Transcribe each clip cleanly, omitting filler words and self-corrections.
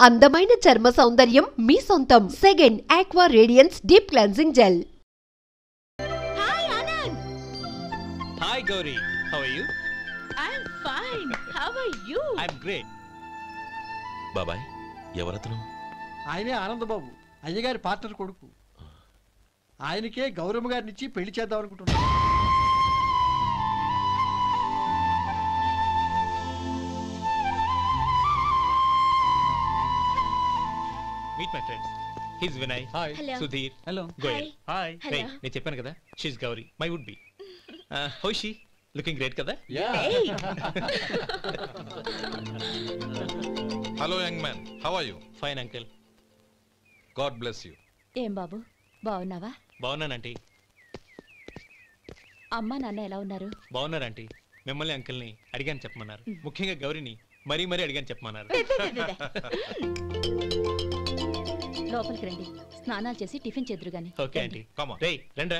అందమైన చర్మ సౌందర్యం మీ సొంతం. Second aqua radiance deep cleansing gel. Hi Anand. Hi Gauri, how are you? I'm fine. How are you? I'm great. బాబాయ్ ఎవరతను? ఆయనే ఆనందబాబు, అయ్యగారి పార్ట్నర్ కొడుకు. ఆయనకే గౌరమ్మ గారినిచ్చి పెళ్లి చేద్దాం అనుకుంటున్నాను. Meet my friends. He's Vinay. Hi. Hello. Sudhir. Hello. Goyal. Hi. Hello. Hey, నేను చెప్పాను కదా, she's Gauri, my would be. How is she? Looking great కదా? Hey. Hello young man, how are you? Fine uncle. God bless you. ఏం బాబు బాగున్నావా? బాగున్నానంటీ. అమ్మ నాన్న ఎలా ఉన్నారు? బాగున్నారంటీ. మిమ్మల్ని అంకుల్ని అడిగాను చెప్పమన్నారు. ముఖ్యంగా గౌరిని మరీ అడిగాను చెప్పమన్నారు. లోపలికి రండి, స్నానాలు చేసి టిఫిన్ చేద్దురు గాని. Okay aunty. Come on. రేయ్ రండ్రా.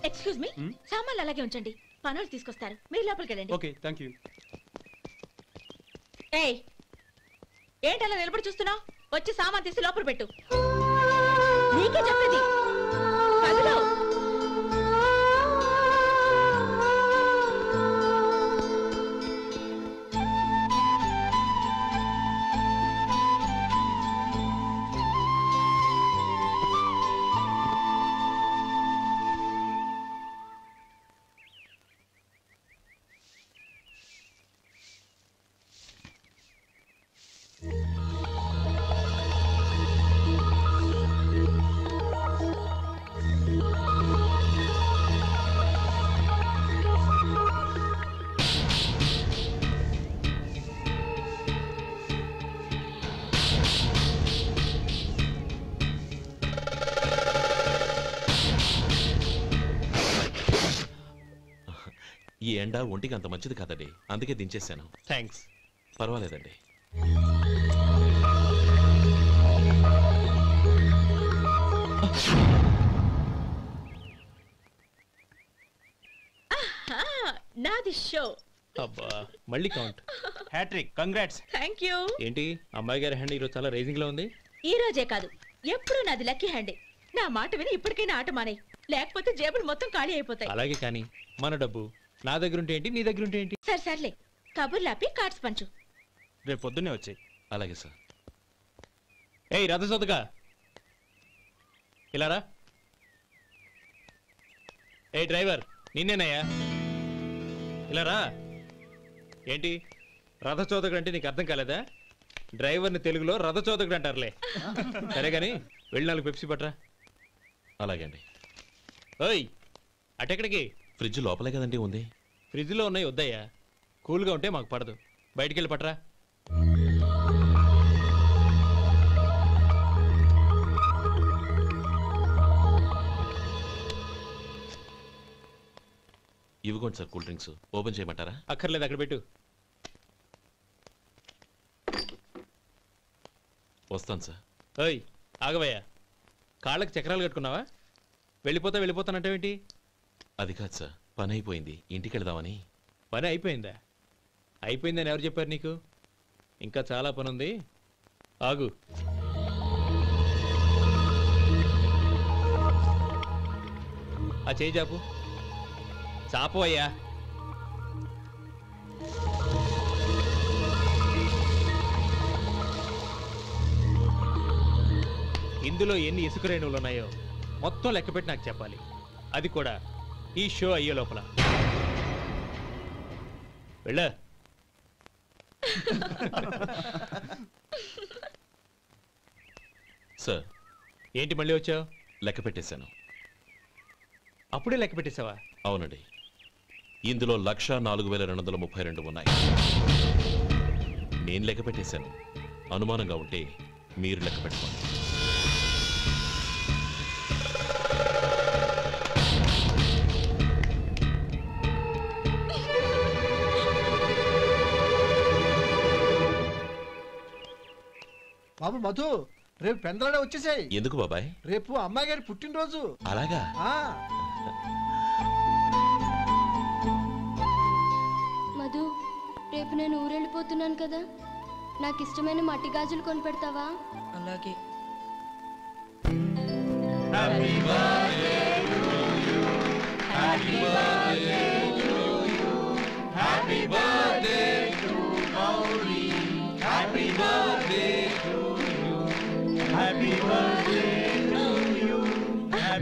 ఎక్స్క్యూజ్ మీ, సామాన్లు అలాగే ఉంచండి, పనులు తీసుకొస్తారు, మీరు లోపలికి వెళ్ళండి. Okay, thank you. ఏయ్, ఏంటి అలా నిలబడి చూస్తున్నావు? వచ్చి సామాన్ తీసి లోపల పెట్టు. నీకే చెప్పేది. కదులు. ఈ ఎండ ఒంటికి అంత మంచిది కాదండి, అందుకే దించేశాను. థ్యాంక్స్. పర్వాలేదండి. నాది షో. అబ్బా మళ్ళీ count. Hat trick, congrats. Thank you. ఏంటి అమ్మాయి గారి హ్యాండ్ ఈరోజు చాలా రైజింగ్ లో ఉంది? ఈ రోజే కాదు, ఎప్పుడు నాది లక్కీ హ్యాండే. నా మాట విని ఇప్పటికైనా ఆట మానే, లేకపోతే జేబులు మొత్తం ఖాళీ అయిపోతాయి. అలాగే కానీ మన డబ్బు నా దగ్గర ఉంటే ఏంటి, నీ దగ్గర ఉంటే ఏంటి? సర్లే, కబుర్లాపి కార్డ్స్ పంచు. రేపు పొద్దున్నే వచ్చాయి. అలాగే సార్. ఏయ్ రథసోదగా ఇలారా. ఏ డ్రైవర్, నిన్నేనయ్యా, ఇలారా. ఏంటి రథచోదకుడు అంటే నీకు అర్థం కాలేదా? డ్రైవర్ని తెలుగులో రథచోదకుడు అంటారులే. సరే గాని వెళ్ళి 4 పెప్సీ పట్రా. అలాగే అండి. ఓయ్ అటెక్కడికి? ఫ్రిడ్జ్ లోపలే కదండి ఉంది. ఫ్రిడ్జ్లో ఉన్నాయి వద్దయ్యా, కూల్గా ఉంటే మాకు పడదు. బయటికి వెళ్ళి పట్రా. ఇవ్వకోండి సార్ కూల్ డ్రింక్స్. ఓపెన్ చేయమంటారా? అక్కర్లేదు, అక్కడ పెట్టు. వస్తాను సార్. ఓయ్ ఆగవయ్యా, కాళ్ళకి చక్రాలు కట్టుకున్నావా? వెళ్ళిపోతానంటావేంటి? అది కాదు సార్, పని అయిపోయింది, ఇంటికి వెళదామని. పని అయిపోయిందా? అయిపోయిందని ఎవరు చెప్పారు నీకు? ఇంకా చాలా పని ఉంది, ఆగు. ఆ చేయి చాపు. చాపు అయ్యా. ఇందులో ఎన్ని ఇసుక రేణువులు ఉన్నాయో మొత్తం లెక్కపెట్టి నాకు చెప్పాలి, అది కూడా ఈ షో అయ్యే లోపల. వెళ్ళ. సార్ ఏంటి మళ్ళీ వచ్చావు? లెక్క పెట్టేశాను. అప్పుడే లెక్క పెట్టేశావా? అవునండి, ఇందులో 1,04,232 ఉన్నాయి. నేను లెక్క పెట్టేశాను. అనుమానంగా ఉంటే మీరు లెక్క పెట్టుకోండి. బాబు మధు, రేపు పెందలాడే వచ్చేసాయి. ఎందుకు బాబాయ్? రేపు అమ్మాయి గారి పుట్టినరోజు. అలాగా? రేపు నేను ఊరెళ్ళిపోతున్నాను కదా, నాకు ఇష్టమైన మట్టి గాజులు కొనిపెడతావా? అలాగే.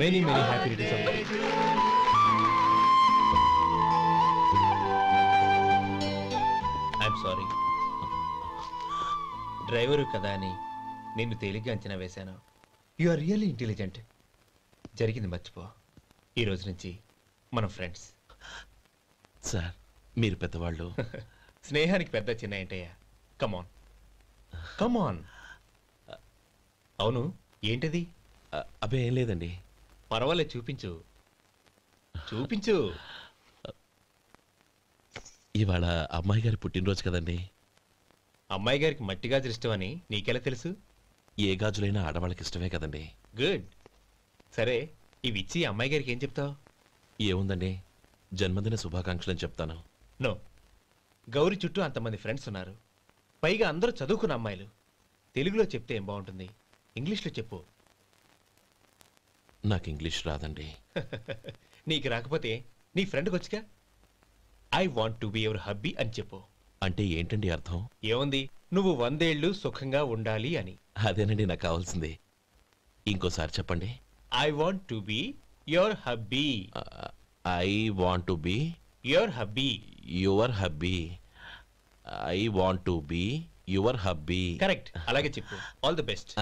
Many happy returns of the day. I'm sorry. Driver కదా అని నిన్ను తేలిగ్గా అంచనా వేశాను. You are really intelligent. జరిగింది మర్చిపో. ఈ రోజు నుంచి మనం ఫ్రెండ్స్. సార్ మీరు పెద్దవాళ్ళు. స్నేహానికి పెద్ద చిన్న ఏంటయ్యా? కమాన్ కమాన్. అవును, ఏంటది? అబ్బే ఏం లేదండి. పర్వాలేదు, చూపించు చూపించు. ఇవాళ అమ్మాయి గారి పుట్టినరోజు కదండి. అమ్మాయి గారికి మట్టి గాజులు ఇష్టమని నీకెలా తెలుసు? ఏ గాజులైనా ఆడవాళ్ళకి ఇష్టమే కదండి. గుడ్. సరే, ఇవి ఇచ్చి అమ్మాయి గారికి ఏం చెప్తావు? ఏముందండి, జన్మదిన శుభాకాంక్షలు అని చెప్తాను. నో, గౌరీ చుట్టూ అంతమంది ఫ్రెండ్స్ ఉన్నారు, పైగా అందరూ చదువుకున్న అమ్మాయిలు. తెలుగులో చెప్తే ఏం బాగుంటుంది? ఇంగ్లీష్లో చెప్పు. నాకు ఇంగ్లీష్ రాదండి. నీకు రాకపోతే నీ ఫ్రెండ్కి వచ్చిగా I want to be your hubby అని చెప్పు. అంటే ఏంటండి అర్థం? ఏముంది, నువ్వు 100 ఏళ్ళు సుఖంగా ఉండాలి అని. అదేనండి నాకు కావాల్సింది. ఇంకోసారి చెప్పండి. I want to be your hubby. I want to be your hubby. Your hubby. I want to be your hubby. Correct, అలాగే చెప్పు. All the best.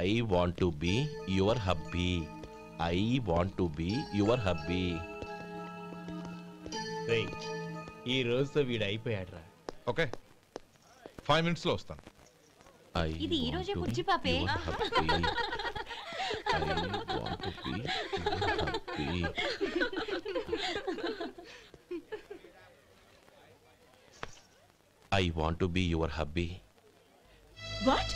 I want to be your hubby. I want to be your hubby. రేయ్, ఈ రోజుతో వీడు అయిపోయాడ్రా. Okay, 5 minutes లో వస్తాను. ఇది ఈ రోజే బుజ్జి పాపే. I want to be your hubby. What?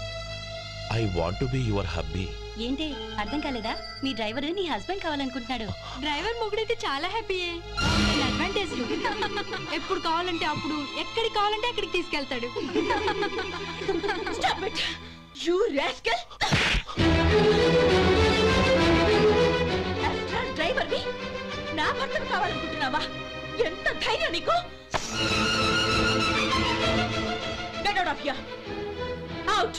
I want to be your hubby. ఏంటి అర్థం కాలేదా? మీ డ్రైవర్ నీ హస్బెండ్ కావాలనుకుంటున్నాడు. డ్రైవర్ మొగుడైతే చాలా హ్యాపీయే. అడ్వాంటేజ్ ఎప్పుడు కావాలంటే అప్పుడు, ఎక్కడికి కావాలంటే అక్కడికి తీసుకెళ్తాడు. Stop it! You rascal! Driver వి నా భర్తను కావాలనుకుంటున్నావా? ఎంత ధైర్యం నీకు? Get out of here! Out!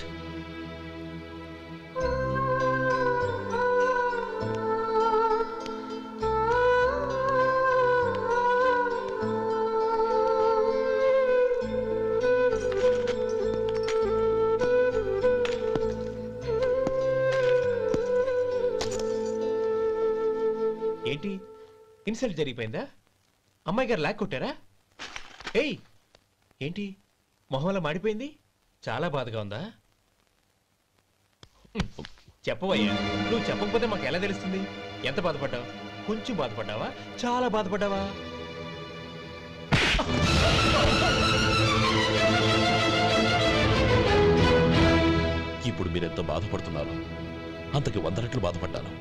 ఏంటి, ఇన్సల్ట్ జరిగిపోయిందా? అమ్మాయి గారు లాక్ కొట్టారా? ఏయ్, ఏంటి మొహంలో మాడిపోయింది? చాలా బాధగా ఉందా? చెప్పవయ్యా, నువ్వు చెప్పకపోతే మాకు ఎలా తెలుస్తుంది? ఎంత బాధపడ్డావు? కొంచెం బాధపడ్డావా? చాలా బాధపడ్డావా? ఇప్పుడు మీరెంత బాధపడుతున్నారు, అంతకి 100 రెట్లు బాధపడ్డాను.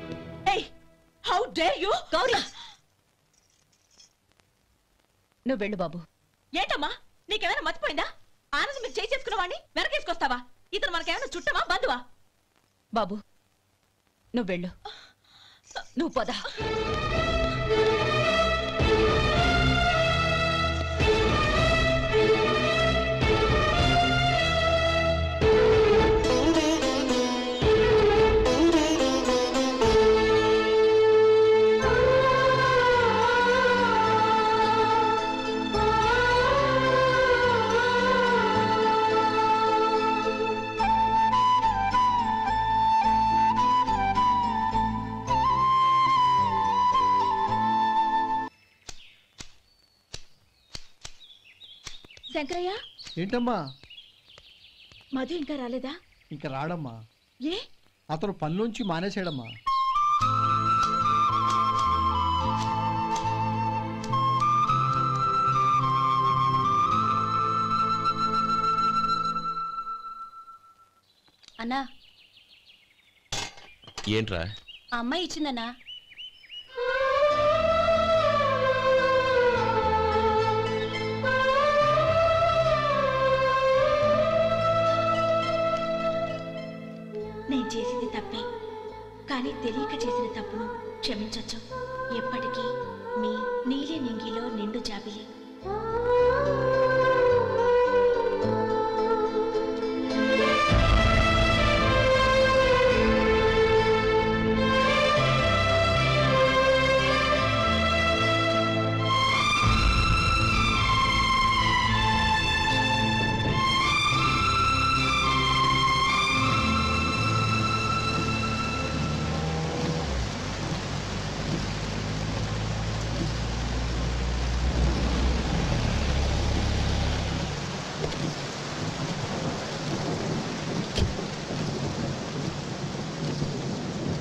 Hey! How dare you? Gauri, నువ్వు వెళ్ళు బాబు. ఏంటమ్మా, నీకేమైనా మర్చిపోయిందా? ఆనందం మీరు చేసుకున్న వాడిని వెనకేసుకొస్తావా? ఇతను మనకేమైనా చుట్టమా, బంధువా? బాబు నువ్వు వెళ్ళు, నువ్వు పద. శంకరయ్య, ఏంటమ్మా? మధు ఇంకా రాలేదా? ఇంకా రాడమ్మా. ఏ? అతను పనిలోంచి మానేసాడమ్మా. అన్నా, ఏంట్రా? ఆ అమ్మాయి ఇచ్చిందన్నా. కానీ తెలియక చేసిన తప్పును క్షమించొచ్చు. ఎప్పటికీ మీ నీలి నింగిలో నిండు జాబిలి.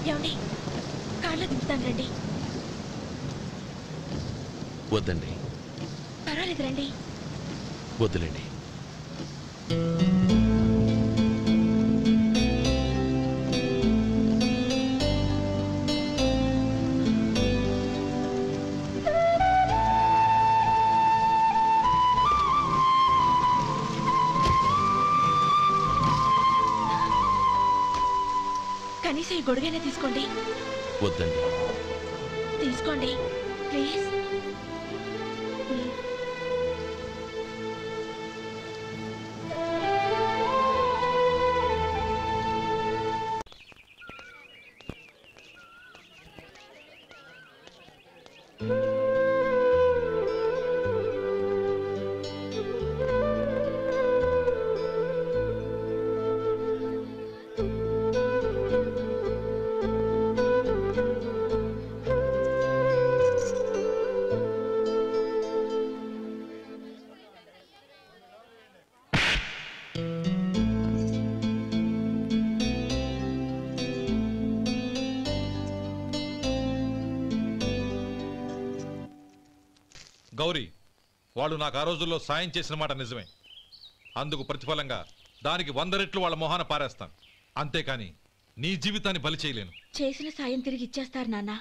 ఏమండి, కార్లో దింపుతాను రండి. వద్దండి, పర్వాలేదు రండి. వద్దులేండి. కనీసం ఈ గొడుగైనా తీసుకోండి. వద్దండి. తీసుకోండి ప్లీజ్. గౌరీ, వాళ్ళు నాకు ఆ రోజుల్లో సాయం చేసిన మాట నిజమే. అందుకు ప్రతిఫలంగా దానికి 100 రెట్లు వాళ్ళ మొహాన పారేస్తాను. అంతేకాని నీ జీవితాన్ని బలి చేయలేను. చేసిన సాయం తిరిగి ఇచ్చేస్తారు నాన్న,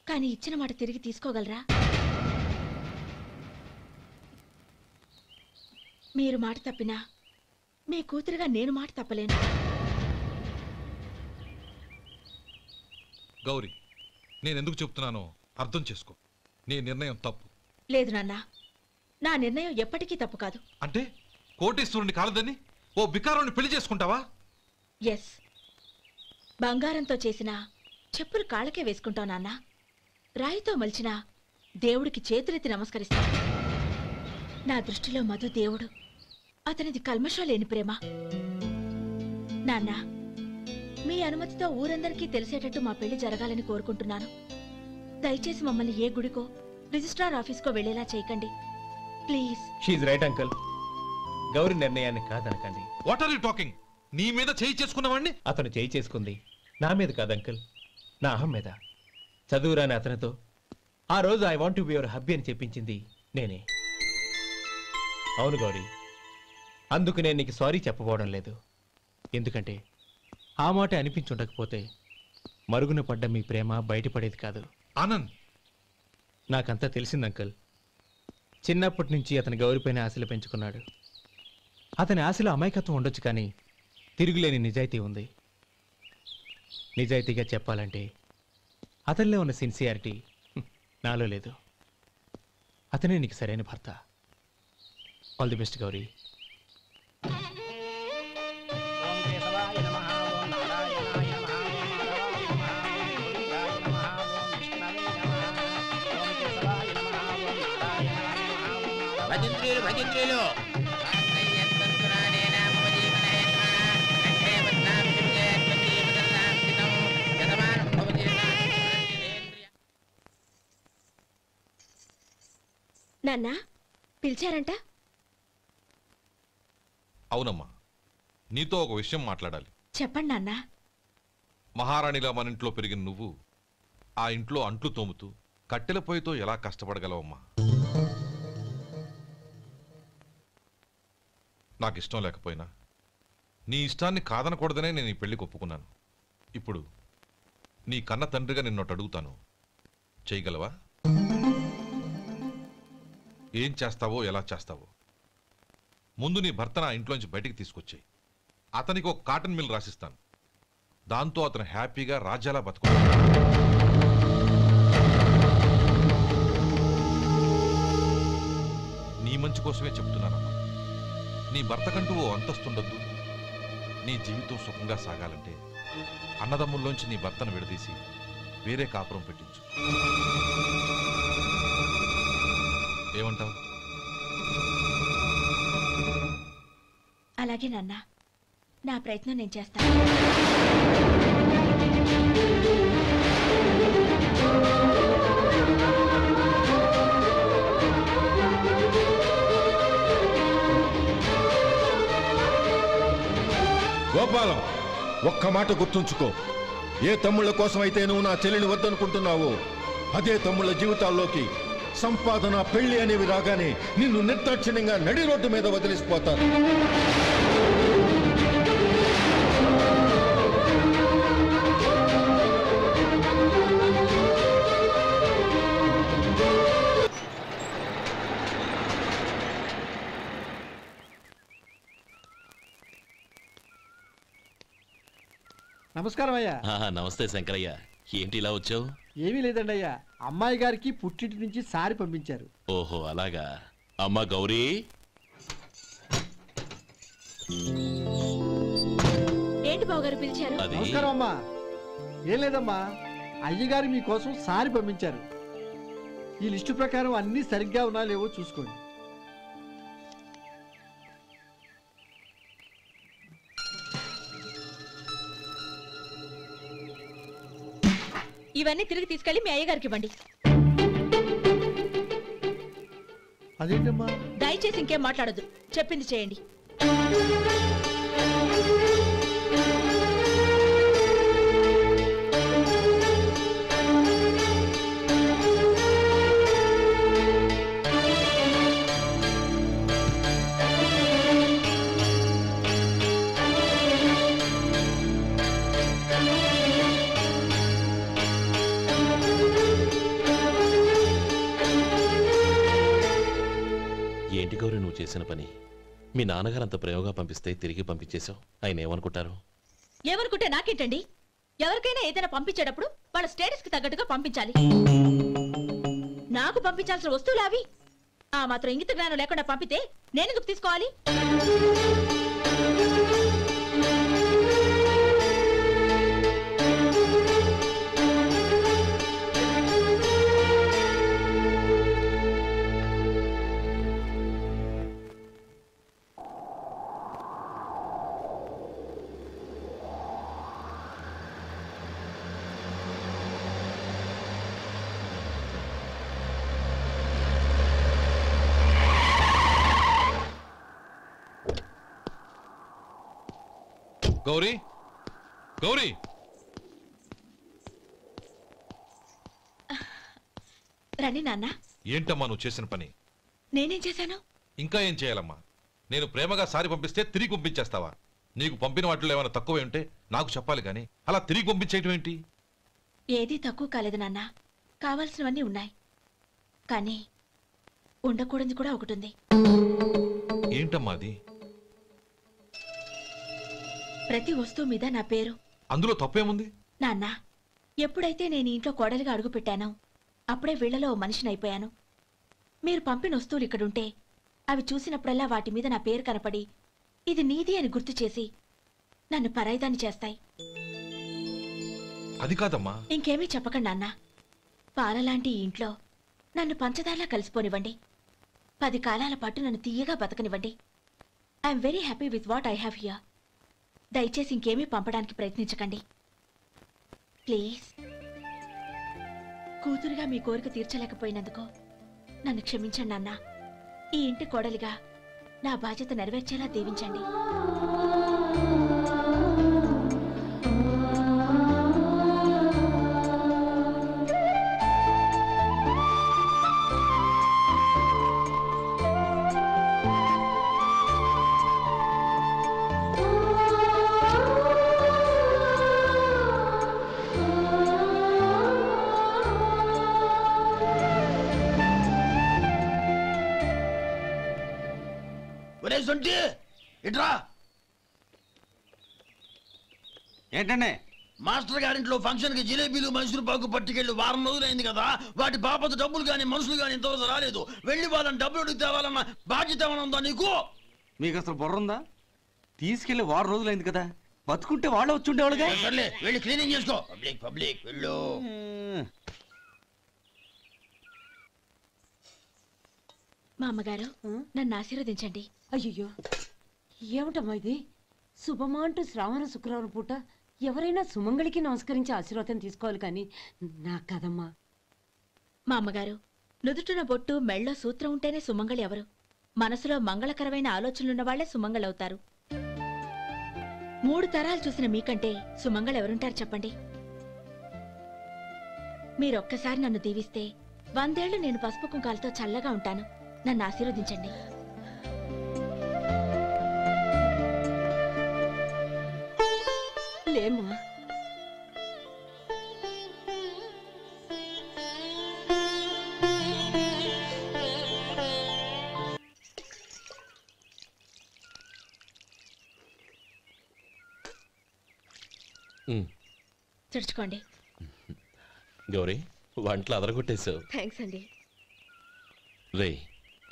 కానీ ఇచ్చిన మాట తిరిగి తీసుకోగలరా? మీరు మాట తప్పినా మీ కూతురుగా నేను మాట తప్పలేను. గౌరీ, నేనెందుకు చెప్తున్నానో అర్థం చేసుకో. నీ నిర్ణయం తప్పు. లేదు నాన్న, నా నిర్ణయం ఎప్పటికీ తప్పు కాదు. అంటే కోటేశ్వరుని కాలదని ఓ బికారుని పెళ్లి చేసుకుంటావా? ఎస్, బంగారంతో చేసిన చెప్పులు కాళ్ళకే వేసుకుంటావు నాన్న. రాయితో మలిచిన దేవుడికి చేతులెత్తి నమస్కరిస్తాను. నా దృష్టిలో మధు దేవుడు, అతనిది కల్మషం లేని ప్రేమ. నాన్న, మీ అనుమతితో ఊరందరికీ తెలిసేటట్టు మా పెళ్లి జరగాలని కోరుకుంటున్నాను. దయచేసి మమ్మల్ని ఏ గుడికో రిజిస్ట్రార్ ఆఫీస్కో వెళ్లేలా చేయకండి please. She's right uncle. Gauri నిర్ణయాన్ని కాదనకండి. What are you talking? నీ మీద చేయి చేసుకున్నవాడిని అతను చేయి చేసుకుంది నా మీద కాదు అంకుల్, నా అహం మీద. చదువురాని అతనితో ఆ రోజు I want to be your hubby అని చెప్పించింది నేనే. అవును గౌరీ, అందుకు నేను నీకు సారీ చెప్పబోవడం లేదు. ఎందుకంటే ఆ మాట అనిపించుండకపోతే మరుగున పడ్డ మీ ప్రేమ బయటపడేది కాదు. ఆనంద్, నాకంతా తెలిసింది అంకుల్. చిన్నప్పటి నుంచి అతని గౌరీపైన ఆశలు పెంచుకున్నాడు. అతని ఆశలో అమాయకత్వం ఉండొచ్చు, కానీ తిరుగులేని నిజాయితీ ఉంది. నిజాయితీగా చెప్పాలంటే అతనిలో ఉన్న సిన్సియారిటీ నాలో లేదు. అతనే నీకు సరైన భర్త. All the best Gauri. భజంత్రీలు నాన్న, పిలిచారంట? అవునమ్మా, నీతో ఒక విషయం మాట్లాడాలి. చెప్పండి నాన్న. మహారాణిలా మన ఇంట్లో పెరిగిన నువ్వు ఆ ఇంట్లో అంట్లు తోముతూ కట్టెల పొయ్యితో ఎలా కష్టపడగలవమ్మా? నాకు ఇష్టం లేకపోయినా నీ ఇష్టాన్ని కాదనకూడదనే నేను ఈ పెళ్లికి ఒప్పుకున్నాను. ఇప్పుడు నీ కన్న తండ్రిగా నిన్నొట్టు అడుగుతాను, చేయగలవా? ఏం చేస్తావో, ఎలా చేస్తావో ముందు నీ భర్త నా ఇంట్లోంచి బయటికి తీసుకొచ్చాయి. అతనికి ఒక కాటన్ మిల్ రాసిస్తాను. దాంతో అతను హ్యాపీగా రాజ్యాలా బతుకు. నీ మంచి కోసమే చెప్తున్నానమ్మా. నీ భర్తకంటూ ఓ అంతస్తుండొద్దు. నీ జీవితం సుఖంగా సాగాలంటే అన్నదమ్ముల్లోంచి నీ భర్తను విడదీసి వేరే కాపురం పెట్టించు. ఏమంటావు? అలాగే నాన్న, నా ప్రయత్నం నేను చేస్తాను. గోపాలం, ఒక్క మాట గుర్తుంచుకో. ఏ తమ్ముళ్ళ కోసమైతే నువ్వు నా చెల్లిని వద్దనుకుంటున్నావో అదే తమ్ముళ్ళ జీవితాల్లోకి సంపాదన, పెళ్లి అనేవి రాగానే నిన్ను నిర్దాక్షిణ్యంగా నడి రోడ్డు మీద వదిలిసిపోతారు. నమస్కారం అయ్యా. నమస్తే శంకరయ్య, ఏంటి ఇలా వచ్చావు? ఏమీ లేదండి అయ్యా, అమ్మాయి గారికి పుట్టింటి నుంచి సారి పంపించారు. ఓహో అలాగా. అమ్మా గౌరీ, ఏంటి బావగారు పిలిచారు? అది నమస్కారం అమ్మా. ఏం లేదమ్మా, అయ్యగారు మీకోసం సారి పంపించారు. ఈ లిస్టు ప్రకారం అన్నీ సరిగ్గా ఉన్నా లేవో చూసుకోండి. ఇవన్నీ తిరిగి తీసుకెళ్లి మీ అయ్యగారికి ఇవ్వండి. అదేంటమ్మా? దయచేసి ఇంకేం మాట్లాడొద్దు, చెప్పింది చేయండి. ఏంటి గౌరీ నువ్వు చేసిన పని? మీ నాన్నగారు అంత ప్రేమగా పంపిస్తే తిరిగి పంపించేశావు. ఆయన ఏమనుకుంటారు? ఏమనుకుంటే నాకేంటండి? ఎవరికైనా ఏదైనా పంపించేటప్పుడు వాళ్ళ స్టేటస్ కి తగ్గట్టుగా పంపించాలి. నాకు పంపించాల్సిన వస్తువులు అవి. ఆ మాత్రం ఇంగిత జ్ఞానం లేకుండా పంపితే నేనెందుకు తీసుకోవాలి? గౌరీ, గౌరీ, రండి నాన్న. ఏంటమ్మా నువ్వు చేసిన పని? నేనేం చేశాను? ఇంకా ఏం చేయాలమ్మా? నేను ప్రేమగా సారి పంపిస్తే తిరిగి పంపించేస్తావా? నీకు పంపిన వాటిలో ఏమైనా తక్కువ ఉంటే నాకు చెప్పాలి కానీ అలా తిరిగి పంపించేయటం ఏంటి? ఏదీ తక్కువ కాలేదు నాన్న, కావాల్సినవన్నీ ఉన్నాయి. కానీ ఉండకూడదు కూడా ఒకటి ఉంది. ఏంటమ్మా అది? ప్రతి వస్తువు మీద నా పేరు. అందులో తప్పేముంది? నాన్న, ఎప్పుడైతే నేను ఇంట్లో కోడలిగా అడుగు పెట్టానో అప్పుడే వీళ్లలో ఓ మనిషిని అయిపోయాను. మీరు పంపిన వస్తువులు ఇక్కడుంటే అవి చూసినప్పుడల్లా వాటి మీద నా పేరు కనపడి ఇది నీది అని గుర్తు చేసి నన్ను పరాయిదాన్ని చేస్తాయి. అది కాదమ్మా. ఇంకేమీ చెప్పకండి నాన్న. పాలలాంటి ఈ ఇంట్లో నన్ను పంచదారలా కలిసిపోనివ్వండి. 10 కాలాల పాటు నన్ను తీయగా బతకనివ్వండి. I'm very happy with what I have here. దయచేసి ఇంకేమీ పంపడానికి ప్రయత్నించకండి ప్లీజ్. కూతురుగా మీ కోరిక తీర్చలేకపోయినందుకు నన్ను క్షమించండి నాన్న. ఈ ఇంటి కోడలిగా నా బాధ్యత నెరవేర్చేలా దీవించండి. ఇట్రా. ఏంటండి మాస్టర్ గారింట్లో ఫంక్షన్ కి జిలేబీలు మైసూరు పాకు పట్టుకెళ్ళి వారం రోజులైంది కదా, వాటి బాపత డబ్బులు కానీ మనుషులు కానీ ఇంతవరకు రాలేదు. వెళ్ళి వాళ్ళని డబ్బులు అడిగి తేవాలన్న బాధ్యత ఏమైనా ఉందా నీకు? మీకు అసలు బుర్ర ఉందా? తీసుకెళ్లి వారం రోజులైంది కదా, బతుకుంటే వాళ్ళు వచ్చి ఉండేవాళ్ళుగా. సర్లే వెళ్ళి క్లీనింగ్ చేసుకో. పబ్లిక్ పబ్లిక్ వెళ్ళు. మా అమ్మగారు నన్ను ఆశీర్వదించండి. అయ్యో ఏమిటమ్మా ఇది? శుభమా అంటూ శ్రావణ శుక్రవారం పూట ఎవరైనా సుమంగళికి నమస్కరించి ఆశీర్వాదం తీసుకోవాలి కానీ నా కదమ్మా. మా అమ్మగారు నుదుటిన బొట్టు మెళ్ళో సూత్రం ఉంటేనే సుమంగళి ఎవరు? మనసులో మంగళకరమైన ఆలోచనలున్న వాళ్లే సుమంగళవుతారు. 3 తరాలు చూసిన మీకంటే సుమంగళ ఎవరుంటారు చెప్పండి? మీరొక్కసారి నన్ను దీవిస్తే 100 ఏళ్లు నేను పసుపు కుంకాలతో చల్లగా ఉంటాను. నన్ను ఆశీర్వదించండి. లేమ్మా. చుడుచుకోండి. గౌరీ, వంటలు అదరగొట్టేశావు. థ్యాంక్స్ అండి. రే,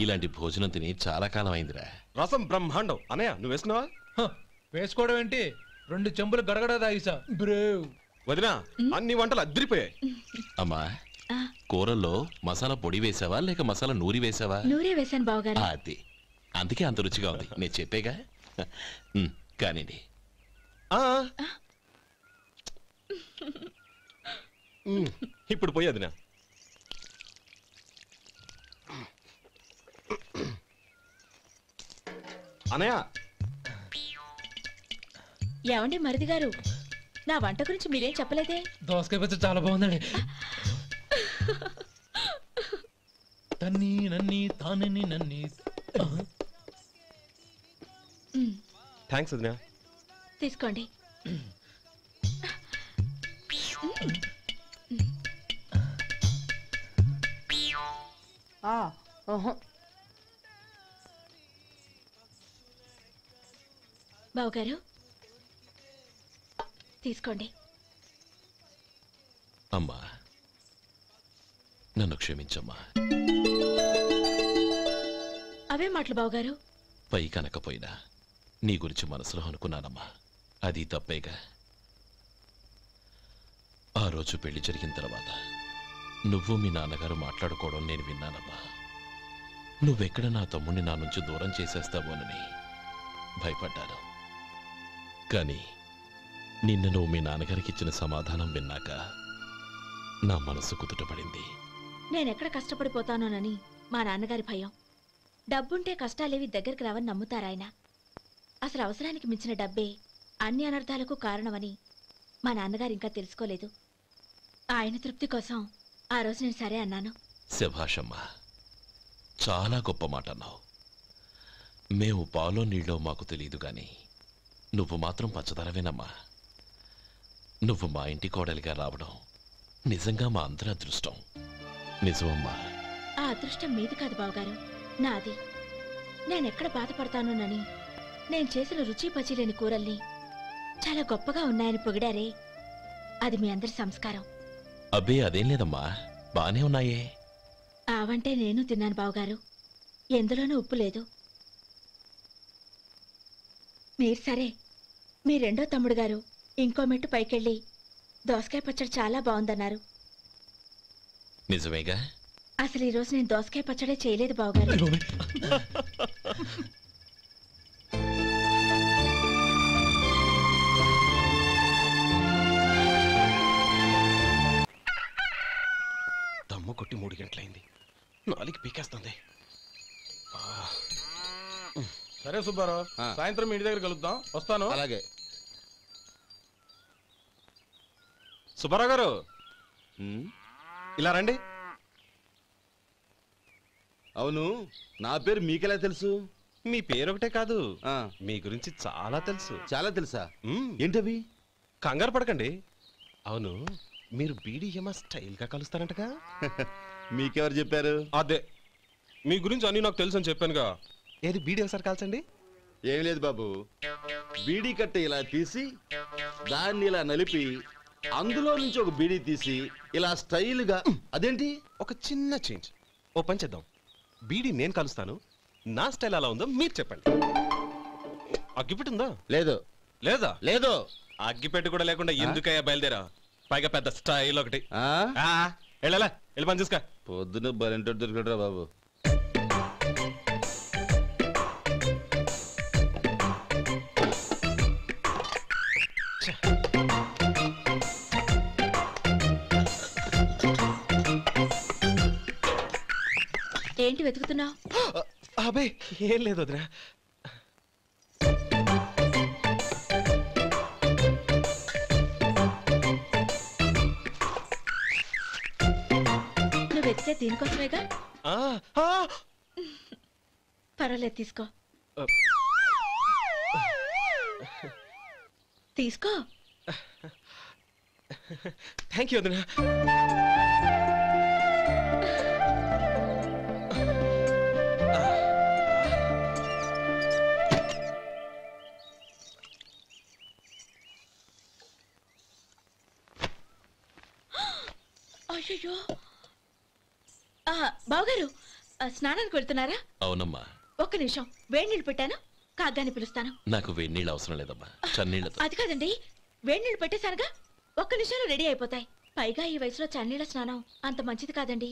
ఇలాంటి భోజనం తిని చాలా కాలం అయిందిరా. రసం బ్రహ్మాండం. అనయ్య నువ్వు వేసుకున్నావా? వేసుకోవడం ఏంటి, 2 చెంబులు గడగడ తాగిసా. బ్రేవ్ వదినా, అన్ని వంటలు అద్దరిపోయాయి. అమ్మా, కూరల్లో మసాలా పొడి వేసావా లేక మసాలా నూరి వేసావా? నూరే వేశాను బావగారు. అది అందుకే అంత రుచిగా ఉంది. నేను చెప్పేగా. కానివ్వండి. ఇప్పుడు పోయి వదినా. అనయ్య, ఏమండి మరిది గారు, నా వంట గురించి మీరేం చెప్పలేదే? దోసకాయ పచ్చడి చాలా బాగుందండి. తన్ని నన్ని తానని నన్ని. థ్యాంక్స్ వదినా. తీసుకోండి. బావగారు తీసుకోండి. అమ్మా, నన్ను క్షమించమ్మా. అవే మాటలు బావగారు. పై కనకపోయినా నీ గురించి మనసులో అనుకున్నానమ్మా. అది తప్పేగా. ఆ రోజు పెళ్లి జరిగిన తర్వాత నువ్వు మీ నాన్నగారు మాట్లాడుకోవడం నేను విన్నానమ్మా. నువ్వెక్కడ నా తమ్ముడిని నా నుంచి దూరం చేసేస్తావోనని భయపడ్డాను. కానీ నిన్న నువ్వు మీ నాన్నగారికి ఇచ్చిన సమాధానం విన్నాక నా మనసు కుదుటపడింది. నేనెక్కడ కష్టపడిపోతానోనని మా నాన్నగారి భయం. డబ్బుంటే కష్టాలేవి దగ్గరికి రావని నమ్ముతారాయన. అసలు అవసరానికి మించిన డబ్బే అన్ని అనర్థాలకు కారణమని మా నాన్నగారు ఇంకా తెలుసుకోలేదు. ఆయన తృప్తి కోసం ఆ రోజు నేను సరే అన్నాను. శభాషమ్మా, చాలా గొప్ప మాట అన్నావు. మేము పాలో నీళ్ళో మాకు తెలియదు గాని నువ్వు మాత్రం పచ్చదనవేనమ్మా. నువ్వు మా ఇంటి కోడలిగా రావడం నిజంగా మా అందరి అదృష్టం. నిజమమ్మా. ఆ అదృష్టం మీది కాదు బావగారు, నాది. నేనెక్కడ బాధపడతానోనని నేను చేసిన రుచి పచిలేని కూరల్ని చాలా గొప్పగా ఉన్నాయని పొగిడారే, అది మీ అందరి సంస్కారం. అబ్బే అదేం లేదమ్మా, బానే ఉన్నాయే. ఆవంటే నేను తిన్నాను బావగారు, ఎందులోనూ ఉప్పు లేదు. మీరు సరే, మీ రెండో తమ్ముడు గారు ఇంకో మెట్టు పైకెళ్ళి దోసకాయ పచ్చడి చాలా బాగుందన్నారు. నిజమేగా? అసలు ఈరోజు నేను దోసకాయ పచ్చడే చేయలేదు బావగారు. దమ్ము కొట్టి 3 గంటలైంది. 4కి పీకేస్తుంది. సరే సుబ్బారావు, సాయంత్రం మీ ఇంటి దగ్గర కలుద్దాం. వస్తాను. అలాగే. సుబ్బారావు గారు ఇలా రండి. అవును, నా పేరు మీకెలా తెలుసు? మీ పేరు ఒకటే కాదు, మీ గురించి చాలా తెలుసు. చాలా తెలుసా? ఏంటవి? కంగారు పడకండి. అవును, మీరు బీడీఎం స్టైల్ గా కలుస్తారంటగా? మీకెవరు చెప్పారు? అదే, మీ గురించి అన్ని నాకు తెలుసు అని చెప్పానుగా. ఏది బీడీ ఒకసారి కాల్చండి. ఏం లేదు బాబు, బీడీ కట్ట ఇలా తీసి దాన్ని ఇలా నలిపి అందులో నుంచి ఒక బీడీ తీసి ఇలా స్టైల్గా అదేంటి ఒక చిన్న చేంజ్. ఓ పని చేద్దాం, బీడీ నేను కలుస్తాను, నా స్టైల్ అలా ఉందో మీరు చెప్పండి. అగ్గిపెట్టుందా? లేదు. లేదా? లేదు. అగ్గిపెట్టు కూడా లేకుండా ఎందుకయ్యా బయలుదేరా? పైగా పెద్ద స్టైల్ ఒకటి. వెళ్ళాలా, వెళ్ళి పని చూసుకో. పొద్దున బలంటో దొరికడరా బాబు. ఏంటి వెతుకుతున్నావు? అబే ఏం లేదు వదినా. నువ్వు వెతికే దీనికోసమేగా. పర్వాలేదు, తీసుకో తీసుకో. థ్యాంక్ యూ వదినా. అయ్యో, బావగారు స్నానానికి వెళ్తున్నారా? అవునమ్మా. ఒక్క నిమిషం, వేడి నీళ్ళు పెట్టాను, కాగ్గాని పిలుస్తాను. నాకు వేడి నీళ్ళు అవసరం లేదమ్మా, చన్నీళ్ళతో. అది కాదండి, వేడి నీళ్ళు పెట్టేశానుగా, ఒక్క నిమిషంలో రెడీ అయిపోతాయి. పైగా ఈ వయసులో చన్నీళ్ళ స్నానం అంత మంచిది కాదండి.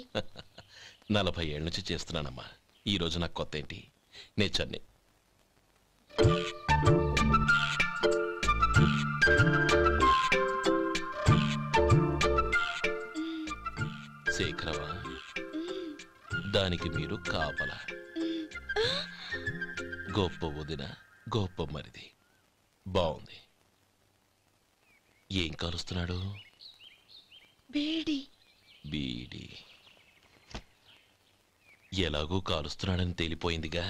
40 ఏళ్ళ నుంచి చేస్తున్నానమ్మా, ఈ రోజు నాకు కొత్త ఏంటి? నే చన్ని. శేఖరవా, దానికి మీరు కాపలా. గొప్ప వదిన, గొప్ప మరిది. బాగుంది. ఏం కాలుస్తున్నాడు? బీడి. బీడి ఎలాగూ కాలుస్తున్నాడని తేలిపోయిందిగా.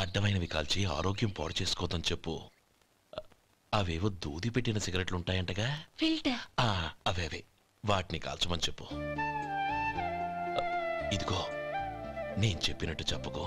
అడ్డమైనవి కాల్చి ఆరోగ్యం పాడు చేసుకోదని చెప్పు. అవేవో దూది పెట్టిన సిగరెట్లు ఉంటాయంటగా, ఫిల్టర్. అవే వాటిని కాల్చమని చెప్పు. ఇదిగో నేను చెప్పినట్టు చెప్పుకో.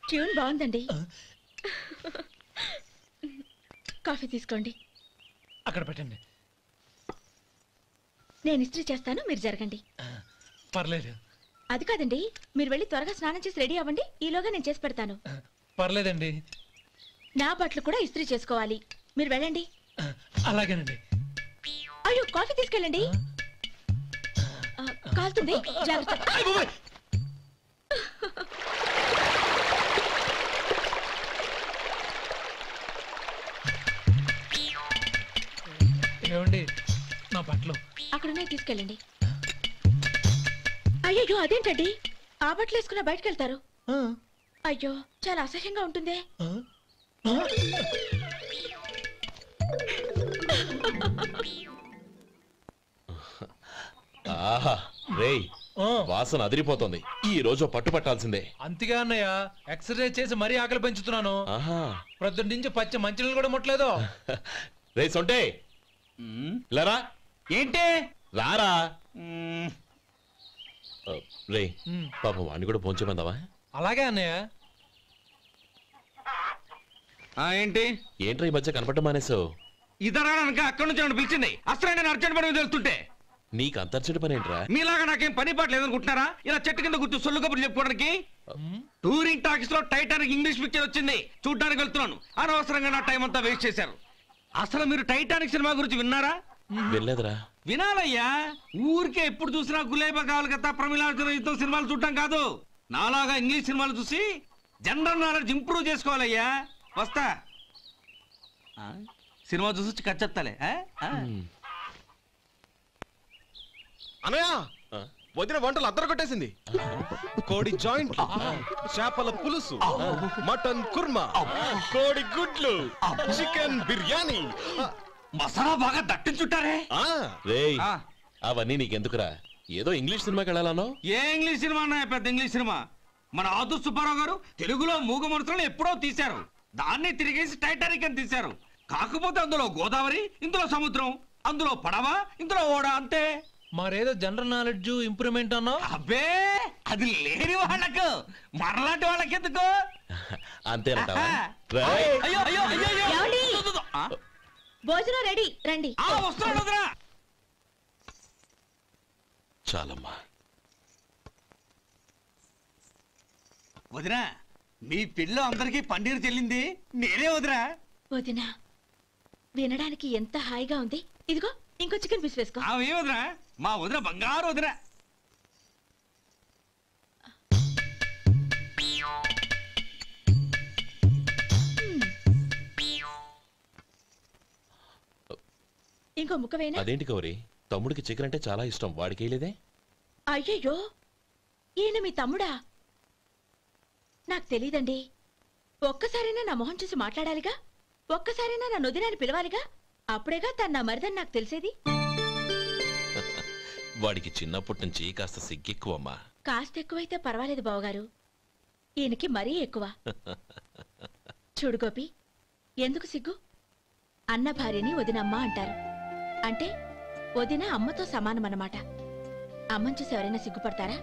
ట్యూన్ బాగుందండి. కాఫీ తీసుకోండి. అక్కడ పెట్టండి. నేను ఇస్త్రీ చేస్తాను, మీరు జరగండి. పర్లేదు. అది కాదండి, మీరు వెళ్ళి త్వరగా స్నానం చేసి రెడీ అవ్వండి, ఈలోగా నేను చేసి పెడతాను. పర్లేదండి. నా బట్టలు కూడా ఇస్త్రీ చేసుకోవాలి, మీరు వెళ్ళండి. అలాగేనండి. అయ్యో, కాఫీ తీసుకెళ్ళండి. కాలుతుంది, జాగ్రత్త. ఏమండి, నా బట్టలు అక్కడున్నాయి, తీసుకెళ్ళండి. అయ్యో, అదేంటండి, ఆ బట్టలు వేసుకున్న బయటకు వెళ్తారు? అయ్యో, చాలా అసహ్యంగా ఉంటుంది. ఆహా రేయ్, వాసన అదిరిపోతుంది. ఈ రోజు పట్టు పట్టాల్సిందే. అంతగా అన్నయ్య, ఎక్సర్సైజ్ చేసి మరీ ఆకలి పెంచుతున్నాను. ప్రొద్దున నుంచి పచ్చి మంచినీళ్ళు కూడా ముట్టలేదు. రే సొంటే, లరా. ఏంటి? రారా. రే పాపం వాడిని కూడా పోంచమందావా? అలాగే అన్నయ్య. ఏంటి ఏంట్రా ఈ మధ్య కనపడటం మానేసావు? ఇతరా అక్కడి నుంచి నన్ను పిలిచింది. అసలు నేను అర్జెంట్ పని తెలుస్తుంటే నీకు అంతర్చడి పని ఏంట్రా? మీలాగా నాకేం పని పాట లేదనుకుంటున్నారా? ఇలా చెట్టు కింద కూర్చో సొల్లు కబుర్లు చెప్పుకోవడానికి. టూరింగ్ టాకీస్ లో టైటానిక్ ఇంగ్లీష్ పిక్చర్ వచ్చింది, చూడడానికి వెళ్తున్నాను. అనవసరంగా నా టైం అంతా వేస్ట్ చేశారు. అసలు మీరు టైటానిక్ సినిమా గురించి విన్నారా? వెళ్ళలేదురా. వినాలయ్యా, ఊరికే ఎప్పుడు చూసినా గులేబా కావాలి కదా, ప్రమిళాతో సినిమాలు చూడటం కాదు. నాలాగా ఇంగ్లీష్ సినిమాలు చూసి జనరల్ నాలెడ్జ్ ఇంప్రూవ్ చేసుకోవాలయ్యా. వస్తా. సినిమా చూసి కచ్చెత్తాలే. అనయ్య, వదిన వంటలు అద్దరు కొట్టేసింది. కోడి జాయింట్, చేపల పులుసు, మటన్ కుర్మా, కోడి గుడ్లు, చికెన్ బిర్యానీ, మసాలా బాగా దట్టించుంటారే. రేయ్, అవన్నీ నీకెందుకురా? ఏదో ఇంగ్లీష్ సినిమాకి వెళ్ళాలనో? ఏ ఇంగ్లీష్ సినిమా అన్నా? పెద్ద ఇంగ్లీష్ సినిమా. మన ఆదు సుబ్బారావు గారు తెలుగులో మూగ మనుషులను ఎప్పుడో తీశారు. దాన్ని తిరిగేసి టైటానిక్ అని తీశారు. కాకపోతే అందులో గోదావరి, ఇందులో సముద్రం, అందులో పడవ, ఇందులో ఓడ, అంతే. మరేదో జనరల్ నాలెడ్జ్ ఇంప్రూవ్మెంట్ అన్నా? అబ్బే అది లేని వాళ్ళకు, మరలాంటి వాళ్ళకి ఎందుకు? అంతేనంటావా? అయ్యో అయ్యో అయ్యో భోజనం రెడీ, రండి. వస్తున్నాడు వదరా. చాలమ్మా. వదినా, మీ పిల్ల అందరికీ పన్నీరు చెల్లింది నేనే వదినా. వదినా, వినడానికి ఎంత హాయిగా ఉంది. ఇదిగో ఇంకో చికెన్ పీస్ వేసుకో. ఏ వదినా, మా వదిన బంగారు వదినా. ఇంకో ముక్క వేయనా? అదేంటి గౌరీ, తమ్ముడికి చికెన్ అంటే చాలా ఇష్టం, వాడికి వేయలేదే? అయ్యయ్యో, ఈయన మీ తమ్ముడా? నాకు తెలీదండి. ఒక్కసారైనా నా మొహం చూసి మాట్లాడాలిగా, ఒక్కసారైనా నా నొదినాన్ని పిలవాలిగా, అప్పుడేగా తన నా మరిదని నాకు తెలిసేది. వాడికి చిన్నప్పటి నుంచి కాస్త సిగ్గెక్కువమ్మా. కాస్త ఎక్కువైతే పర్వాలేదు బావగారు, ఈయనకి మరీ ఎక్కువ. చూడు గోపి, ఎందుకు సిగ్గు? అన్న భార్యని వదినమ్మ అంటారు. అంటే వదిన అమ్మతో సమానమన్నమాట. అమ్మని చూసి ఎవరైనా సిగ్గుపడతారా?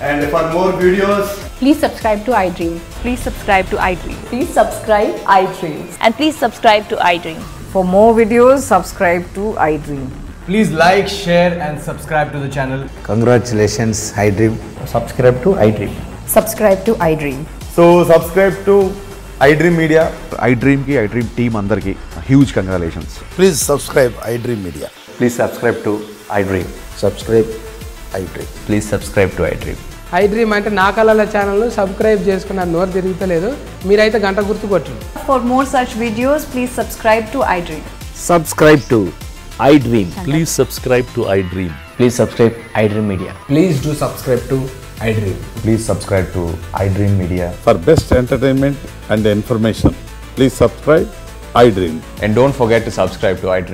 And for more videos, please subscribe to iDream. Please subscribe to iDream. Please subscribe iDream. And please subscribe to iDream. For more videos, subscribe to iDream. please like, share and subscribe to the channel. Congratulations, iDream. Subscribe to iDream. Subscribe to iDream. So subscribe to iDream Media. iDream ki iDream team andarki huge congratulations. Please subscribe iDream Media. Please subscribe to iDream. Subscribe iDream. Please subscribe to iDream. iDream అంటే నా కళల channel subscribe చేసుకున్న నోరు తిరుగుతలేదు, మీరైతే గంట గుర్తు కొట్టండి. For more such videos, please subscribe to iDream. Subscribe to iDream. Please subscribe to iDream. Please subscribe iDream Media. Please do subscribe to iDream. Please subscribe to iDream Media. For best entertainment and information, please subscribe iDream. And don't forget to subscribe to iDream.